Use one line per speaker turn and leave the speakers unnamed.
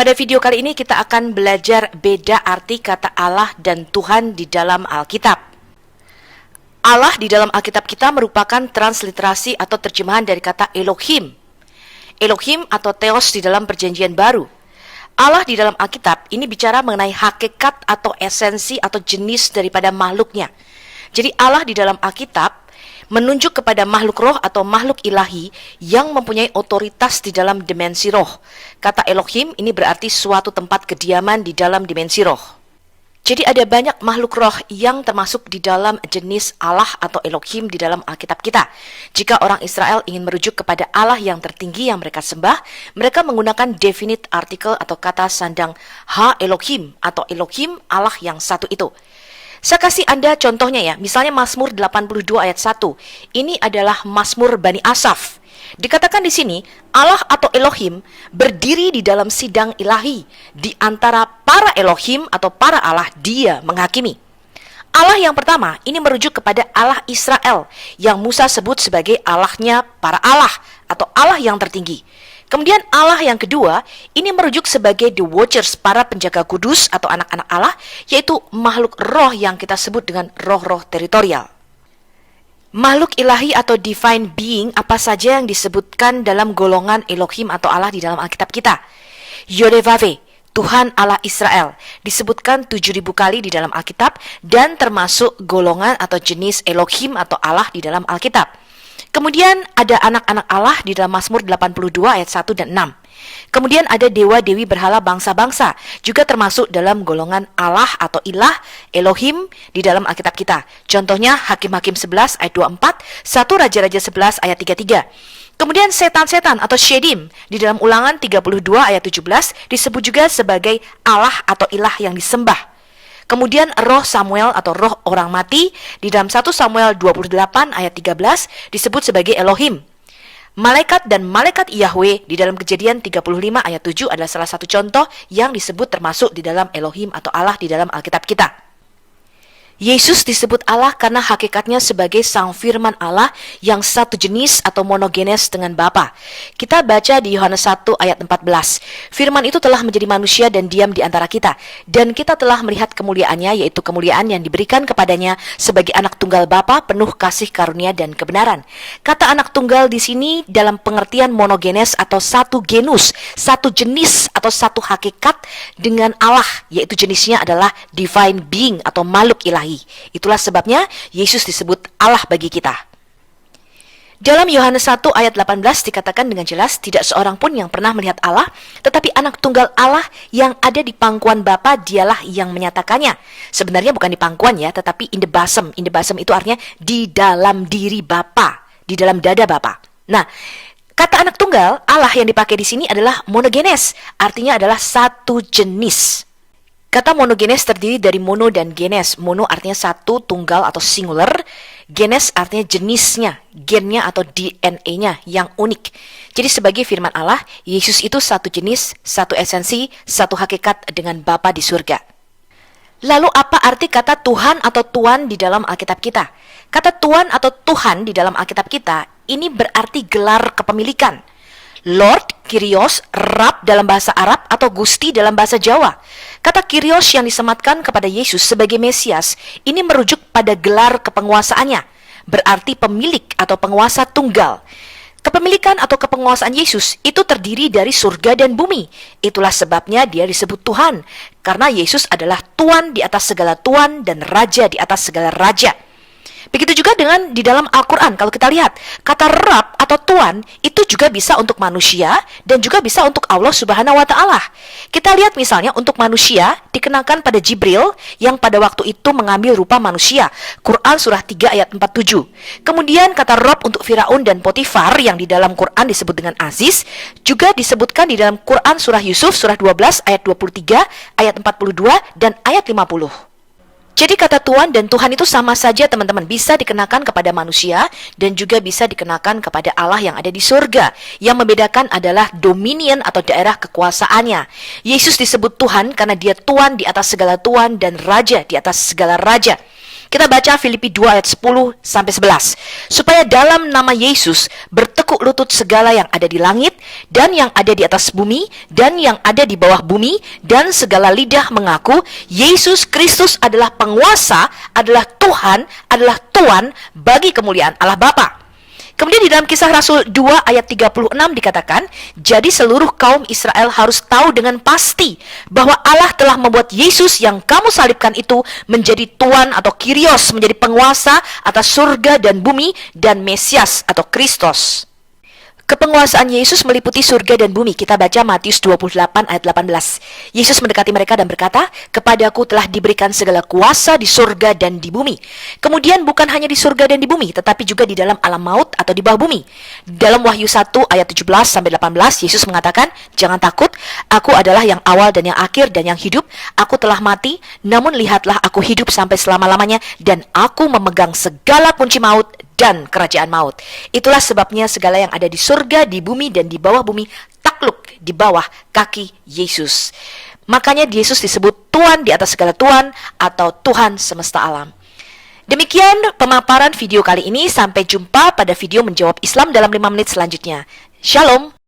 Pada video kali ini kita akan belajar beda arti kata Allah dan Tuhan di dalam Alkitab. Allah di dalam Alkitab kita merupakan transliterasi atau terjemahan dari kata Elohim. Elohim atau Theos di dalam Perjanjian Baru. Allah di dalam Alkitab ini bicara mengenai hakikat atau esensi atau jenis daripada makhluknya. Jadi Allah di dalam Alkitab menunjuk kepada makhluk roh atau makhluk ilahi yang mempunyai otoritas di dalam dimensi roh. Kata Elohim ini berarti suatu tempat kediaman di dalam dimensi roh. Jadi ada banyak makhluk roh yang termasuk di dalam jenis Allah atau Elohim di dalam Alkitab kita. Jika orang Israel ingin merujuk kepada Allah yang tertinggi yang mereka sembah, mereka menggunakan definite artikel atau kata sandang Ha Elohim atau Elohim Allah yang satu itu. Saya kasih Anda contohnya ya, misalnya Mazmur 82 ayat 1. Ini adalah Mazmur Bani Asaf. Dikatakan di sini, Allah atau Elohim berdiri di dalam sidang ilahi. Di antara para Elohim atau para Allah, dia menghakimi. Allah yang pertama, ini merujuk kepada Allah Israel, yang Musa sebut sebagai Allahnya para Allah, atau Allah yang tertinggi. Kemudian Allah yang kedua, ini merujuk sebagai the watchers, para penjaga kudus atau anak-anak Allah, yaitu makhluk roh yang kita sebut dengan roh-roh teritorial. Makhluk ilahi atau divine being apa saja yang disebutkan dalam golongan Elohim atau Allah di dalam Alkitab kita? Yodevave, Tuhan Allah Israel, disebutkan 7.000 kali di dalam Alkitab dan termasuk golongan atau jenis Elohim atau Allah di dalam Alkitab. Kemudian ada anak-anak Allah di dalam Mazmur 82 ayat 1 dan 6. Kemudian ada dewa-dewi berhala bangsa-bangsa, juga termasuk dalam golongan Allah atau ilah, Elohim di dalam Alkitab kita. Contohnya Hakim-Hakim 11 ayat 24, 1 Raja-Raja 11 ayat 33. Kemudian setan-setan atau Shedim di dalam Ulangan 32 ayat 17 disebut juga sebagai Allah atau ilah yang disembah. Kemudian roh Samuel atau roh orang mati di dalam 1 Samuel 28 ayat 13 disebut sebagai Elohim. Malaikat dan malaikat Yahweh di dalam Kejadian 35 ayat 7 adalah salah satu contoh yang disebut termasuk di dalam Elohim atau Allah di dalam Alkitab kita. Yesus disebut Allah karena hakikatnya sebagai sang firman Allah yang satu jenis atau monogenes dengan Bapa. Kita baca di Yohanes 1 ayat 14. Firman itu telah menjadi manusia dan diam di antara kita. Dan kita telah melihat kemuliaannya, yaitu kemuliaan yang diberikan kepadanya sebagai anak tunggal Bapa penuh kasih karunia dan kebenaran. Kata anak tunggal di sini dalam pengertian monogenes atau satu genus, satu jenis atau satu hakikat dengan Allah, yaitu jenisnya adalah divine being atau makhluk ilahi. Itulah sebabnya Yesus disebut Allah bagi kita. Dalam Yohanes 1 ayat 18 dikatakan dengan jelas, tidak seorang pun yang pernah melihat Allah, tetapi anak tunggal Allah yang ada di pangkuan Bapa, dialah yang menyatakannya. Sebenarnya bukan di pangkuan ya, tetapi in the bosom. In the bosom itu artinya di dalam diri Bapa, di dalam dada Bapa. Nah, kata anak tunggal Allah yang dipakai di sini adalah monogenes, artinya adalah satu jenis. Kata monogenes terdiri dari mono dan genes. Mono artinya satu, tunggal atau singular. Genes artinya jenisnya, gennya atau DNA-nya yang unik. Jadi sebagai firman Allah, Yesus itu satu jenis, satu esensi, satu hakikat dengan Bapa di surga. Lalu apa arti kata Tuhan atau Tuan di dalam Alkitab kita? Kata Tuan atau Tuhan di dalam Alkitab kita ini berarti gelar kepemilikan. Lord, Kyrios, Rab dalam bahasa Arab atau Gusti dalam bahasa Jawa. Kata Kyrios yang disematkan kepada Yesus sebagai Mesias ini merujuk pada gelar kepenguasaannya, berarti pemilik atau penguasa tunggal. Kepemilikan atau kepenguasaan Yesus itu terdiri dari surga dan bumi. Itulah sebabnya dia disebut Tuhan, karena Yesus adalah Tuan di atas segala Tuan dan Raja di atas segala Raja. Begitu juga dengan di dalam Al-Quran, kalau kita lihat, kata Rab atau Tuan itu juga bisa untuk manusia dan juga bisa untuk Allah Subhanahu wa Ta'ala. Kita lihat misalnya untuk manusia dikenakan pada Jibril yang pada waktu itu mengambil rupa manusia. Quran surah 3 ayat 47. Kemudian kata Rab untuk Firaun dan Potifar yang di dalam Quran disebut dengan Aziz juga disebutkan di dalam Quran surah Yusuf surah 12 ayat 23, ayat 42 dan ayat 50. Jadi kata Tuan dan Tuhan itu sama saja teman-teman, bisa dikenakan kepada manusia dan juga bisa dikenakan kepada Allah yang ada di surga. Yang membedakan adalah dominion atau daerah kekuasaannya. Yesus disebut Tuhan karena dia Tuan di atas segala Tuan dan Raja di atas segala Raja. Kita baca Filipi 2 ayat 10 sampai 11. Supaya dalam nama Yesus bertekuk lutut segala yang ada di langit dan yang ada di atas bumi dan yang ada di bawah bumi, dan segala lidah mengaku Yesus Kristus adalah penguasa, adalah Tuhan, adalah Tuan bagi kemuliaan Allah Bapa. Kemudian di dalam Kisah Rasul 2 ayat 36 dikatakan, jadi seluruh kaum Israel harus tahu dengan pasti bahwa Allah telah membuat Yesus yang kamu salibkan itu menjadi Tuan atau Kyrios, menjadi penguasa atas surga dan bumi, dan Mesias atau Kristus. Kepenguasaan Yesus meliputi surga dan bumi. Kita baca Matius 28 ayat 18. Yesus mendekati mereka dan berkata, kepadaku telah diberikan segala kuasa di surga dan di bumi. Kemudian bukan hanya di surga dan di bumi, tetapi juga di dalam alam maut atau di bawah bumi. Dalam Wahyu 1 ayat 17 sampai 18, Yesus mengatakan, jangan takut, aku adalah yang awal dan yang akhir dan yang hidup. Aku telah mati, namun lihatlah aku hidup sampai selama-lamanya, dan aku memegang segala kunci maut dan kerajaan maut. Itulah sebabnya segala yang ada di surga, di bumi, dan di bawah bumi takluk di bawah kaki Yesus. Makanya Yesus disebut Tuan di atas segala Tuan atau Tuhan semesta alam. Demikian pemaparan video kali ini. Sampai jumpa pada video menjawab Islam dalam 5 menit selanjutnya. Shalom.